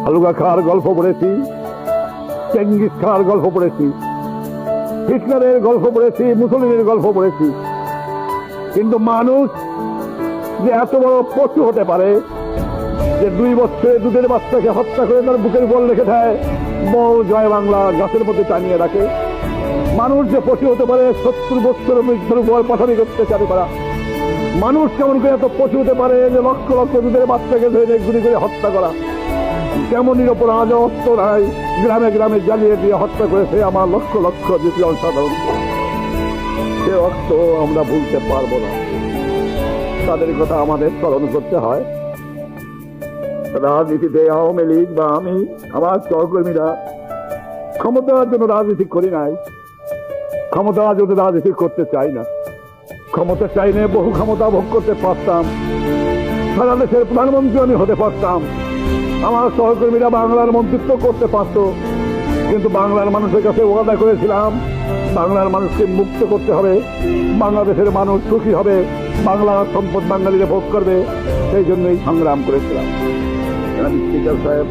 হালুয়া খাওয়ার গল্প পড়েছি, চেঙ্গিস খাওয়ার গল্প পড়েছি, হিটলারের গল্প পড়েছি, মুসলিমের গল্প পড়েছি। কিন্তু মানুষ যে এত বড় পশু হতে পারে যে 2 বছরে দুধের বাচ্চাকে হত্যা করে তার বুকের উপর রেখে দেয়, বল জয় বাংলা গাছের মধ্যে টানিয়ে রাখে। মানুষ যে পশু হতে পারে 70 বছর মৃত্যুর উপর পাঠানি করতে চালু করা। মানুষ কেমন করে এত পশু হতে পারে যে লক্ষ লক্ষ দুধের বাচ্চাকে ধরে গুলি করে হত্যা করা। কেমন নিরপরাধ অস্ত্রায় গ্রামে গ্রামে জ্বালিয়ে দিয়ে হত্যা করেছে আমার লক্ষ লক্ষ জনসাধারণ। সে রক্ত আমরা ভুলতে পারবো না, তাদের কথা আমাদের স্মরণ করতে হয়। রাজনীতিতে আওয়ামী লীগ বা আমি, আমার সহকর্মীরা ক্ষমতার জন্য রাজনীতি করি নাই, ক্ষমতার জন্য রাজনীতি করতে চাই না। ক্ষমতা চাইলে বহু ক্ষমতা ভোগ করতে পারতাম, সারা দেশের প্রধানমন্ত্রী আমি হতে পারতাম, আমার সহকর্মীরা বাংলার মন্ত্রিত্ব করতে পারত। কিন্তু বাংলার মানুষের কাছে ওয়াদা করেছিলাম বাংলার মানুষকে মুক্ত করতে হবে, বাংলাদেশের মানুষ সুখী হবে, বাংলার সম্পদ বাঙালিরা ভোগ করবে। সেই জন্যই সংগ্রাম করেছিলাম। স্পিকার সাহেব,